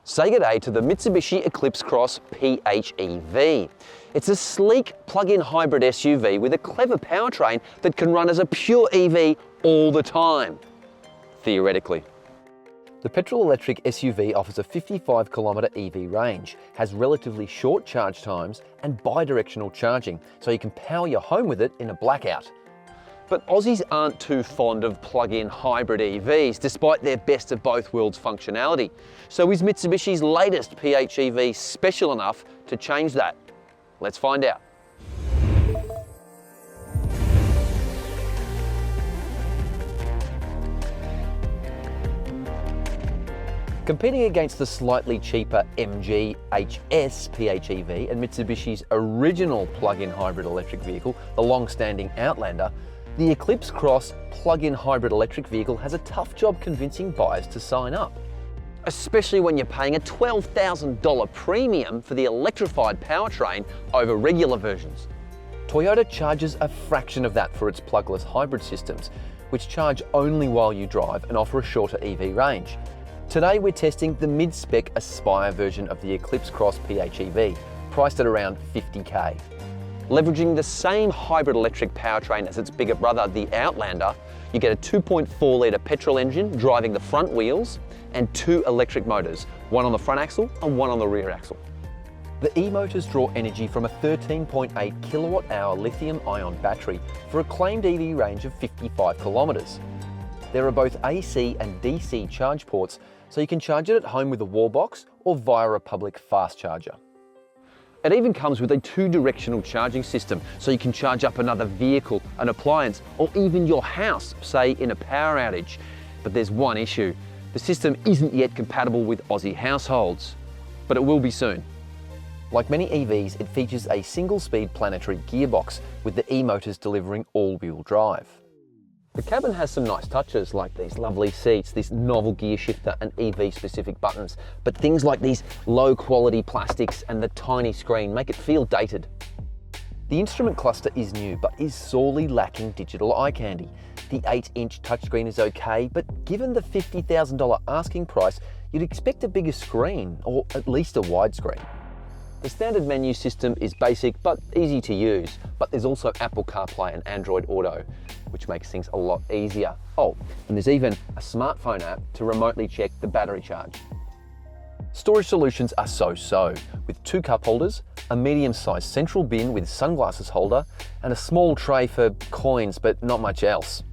Say good day to the Mitsubishi Eclipse Cross PHEV. It's a sleek plug-in hybrid SUV with a clever powertrain that can run as a pure EV all the time, theoretically. The petrol-electric SUV offers a 55-kilometre EV range, has relatively short charge times and bi-directional charging, so you can power your home with it in a blackout. But Aussies aren't too fond of plug-in hybrid EVs, despite their best of both worlds functionality. So is Mitsubishi's latest PHEV special enough to change that? Let's find out. Competing against the slightly cheaper MG HS PHEV and Mitsubishi's original plug-in hybrid electric vehicle, the long-standing Outlander, the Eclipse Cross plug-in hybrid electric vehicle has a tough job convincing buyers to sign up. Especially when you're paying a $12,000 premium for the electrified powertrain over regular versions. Toyota charges a fraction of that for its plugless hybrid systems, which charge only while you drive and offer a shorter EV range. Today we're testing the mid-spec Aspire version of the Eclipse Cross PHEV, priced at around $50K. Leveraging the same hybrid electric powertrain as its bigger brother, the Outlander, you get a 2.4 litre petrol engine driving the front wheels and two electric motors, one on the front axle and one on the rear axle. The e-motors draw energy from a 13.8 kilowatt-hour lithium-ion battery for a claimed EV range of 55 kilometres. There are both AC and DC charge ports, so you can charge it at home with a wall box or via a public fast charger. It even comes with a two-directional charging system, so you can charge up another vehicle, an appliance, or even your house, say in a power outage. But there's one issue. The system isn't yet compatible with Aussie households, but it will be soon. Like many EVs, it features a single-speed planetary gearbox, with the e-motors delivering all-wheel drive. The cabin has some nice touches, like these lovely seats, this novel gear shifter and EV-specific buttons, but things like these low-quality plastics and the tiny screen make it feel dated. The instrument cluster is new, but is sorely lacking digital eye candy. The 8-inch touchscreen is okay, but given the $50,000 asking price, you'd expect a bigger screen, or at least a widescreen. The standard menu system is basic but easy to use, but there's also Apple CarPlay and Android Auto, which makes things a lot easier. Oh, and there's even a smartphone app to remotely check the battery charge. Storage solutions are so-so, with 2 cup holders, a medium-sized central bin with sunglasses holder, and a small tray for coins, but not much else.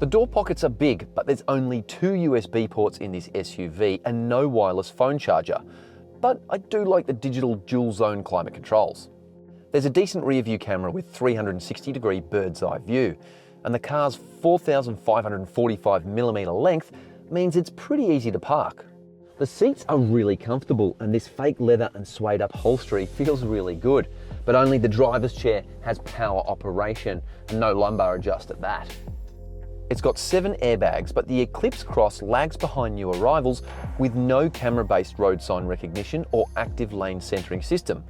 The door pockets are big, but there's only 2 USB ports in this SUV and no wireless phone charger. But I do like the digital dual-zone climate controls. There's a decent rear-view camera with 360-degree bird's-eye view, and the car's 4,545mm length means it's pretty easy to park. The seats are really comfortable, and this fake leather and suede upholstery feels really good, but only the driver's chair has power operation, and no lumbar adjust at that. It's got 7 airbags, but the Eclipse Cross lags behind new arrivals with no camera-based road sign recognition or active lane centering system.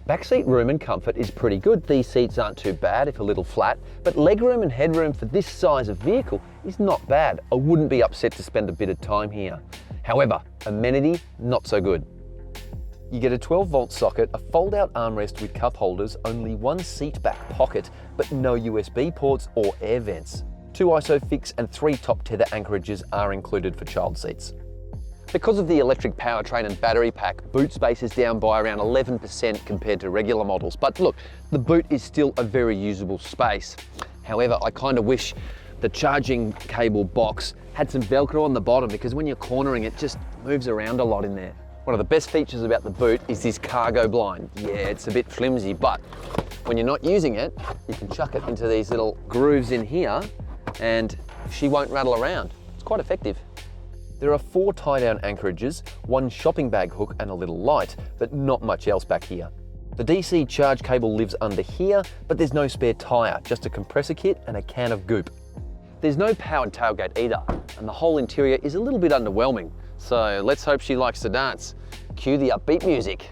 Backseat room and comfort is pretty good. These seats aren't too bad, if a little flat, but legroom and headroom for this size of vehicle is not bad. I wouldn't be upset to spend a bit of time here. However, amenity, not so good. You get a 12-volt socket, a fold-out armrest with cup holders, only 1 seat back pocket, but no USB ports or air vents. 2 ISOFIX and 3 top tether anchorages are included for child seats. Because of the electric powertrain and battery pack, boot space is down by around 11% compared to regular models. But look, the boot is still a very usable space. However, I kind of wish the charging cable box had some Velcro on the bottom, because when you're cornering, it just moves around a lot in there. One of the best features about the boot is this cargo blind. Yeah, it's a bit flimsy, but when you're not using it, you can chuck it into these little grooves in here and she won't rattle around. It's quite effective. There are 4 tie-down anchorages, 1 shopping bag hook and a little light, but not much else back here. The DC charge cable lives under here, but there's no spare tyre, just a compressor kit and a can of goop. There's no powered tailgate either, and the whole interior is a little bit underwhelming. So let's hope she likes to dance. Cue the upbeat music.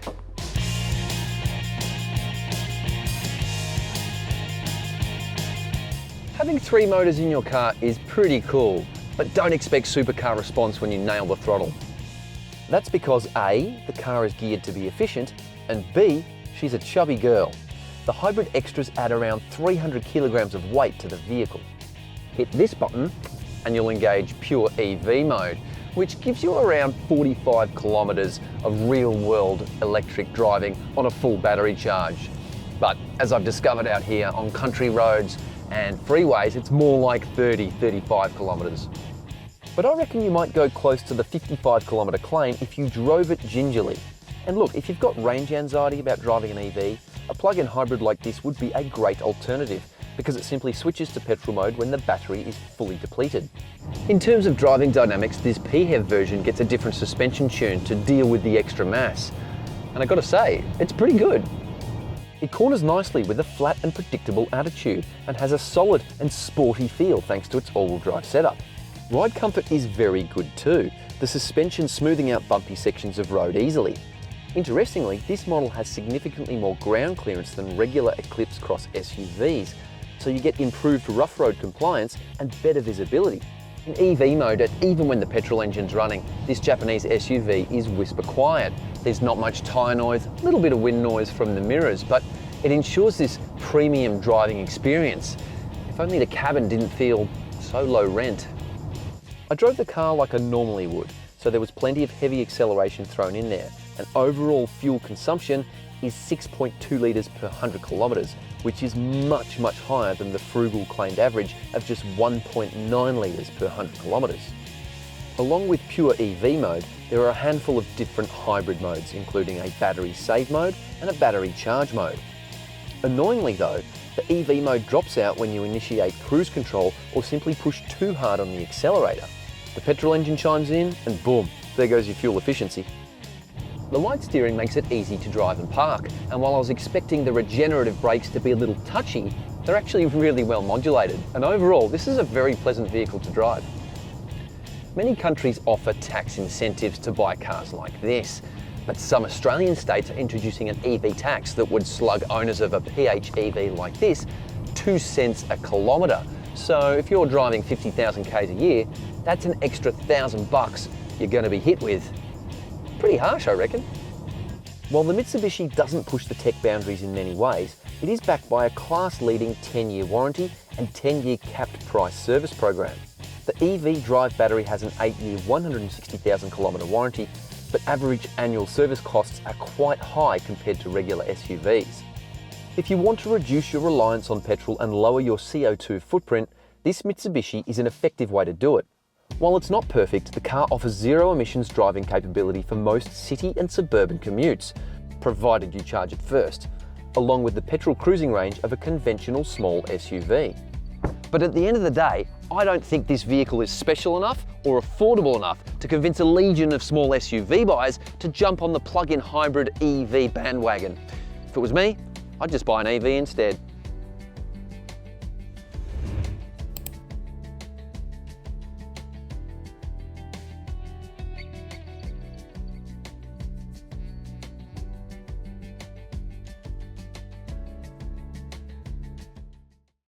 Having 3 motors in your car is pretty cool, but don't expect supercar response when you nail the throttle. That's because A, the car is geared to be efficient, and B, she's a chubby girl. The hybrid extras add around 300 kilograms of weight to the vehicle. Hit this button and you'll engage pure EV mode, which gives you around 45 kilometers of real-world electric driving on a full battery charge. But as I've discovered out here on country roads and freeways, it's more like 30-35 kilometers. But I reckon you might go close to the 55 kilometer claim if you drove it gingerly. And look, if you've got range anxiety about driving an EV, a plug-in hybrid like this would be a great alternative because it simply switches to petrol mode when the battery is fully depleted. In terms of driving dynamics, this PHEV version gets a different suspension tune to deal with the extra mass. And I gotta say, it's pretty good. It corners nicely with a flat and predictable attitude and has a solid and sporty feel thanks to its all-wheel drive setup. Ride comfort is very good too, the suspension smoothing out bumpy sections of road easily. Interestingly, this model has significantly more ground clearance than regular Eclipse Cross SUVs, so you get improved rough road compliance and better visibility. In EV mode, even when the petrol engine's running, this Japanese SUV is whisper quiet. There's not much tyre noise, a little bit of wind noise from the mirrors, but it ensures this premium driving experience. If only the cabin didn't feel so low rent. I drove the car like I normally would, so there was plenty of heavy acceleration thrown in there, and overall fuel consumption is 6.2 litres per 100 kilometres, which is much higher than the frugal claimed average of just 1.9 litres per 100 kilometres. Along with pure EV mode, there are a handful of different hybrid modes, including a battery save mode and a battery charge mode. Annoyingly though, the EV mode drops out when you initiate cruise control or simply push too hard on the accelerator. The petrol engine chimes in and boom, there goes your fuel efficiency. The light steering makes it easy to drive and park, and while I was expecting the regenerative brakes to be a little touchy, they're actually really well modulated, and overall this is a very pleasant vehicle to drive. Many countries offer tax incentives to buy cars like this, but some Australian states are introducing an EV tax that would slug owners of a PHEV like this 2 cents a kilometre. So if you're driving 50,000 k's a year, that's an extra $1,000 you're going to be hit with. Pretty harsh, I reckon. While the Mitsubishi doesn't push the tech boundaries in many ways, it is backed by a class-leading 10-year warranty and 10-year capped price service program. The EV drive battery has an 8-year 160,000 kilometre warranty, but average annual service costs are quite high compared to regular SUVs. If you want to reduce your reliance on petrol and lower your CO2 footprint, this Mitsubishi is an effective way to do it. While it's not perfect, the car offers zero emissions driving capability for most city and suburban commutes, provided you charge it first, along with the petrol cruising range of a conventional small SUV. But at the end of the day, I don't think this vehicle is special enough or affordable enough to convince a legion of small SUV buyers to jump on the plug-in hybrid EV bandwagon. If it was me, I'd just buy an EV instead.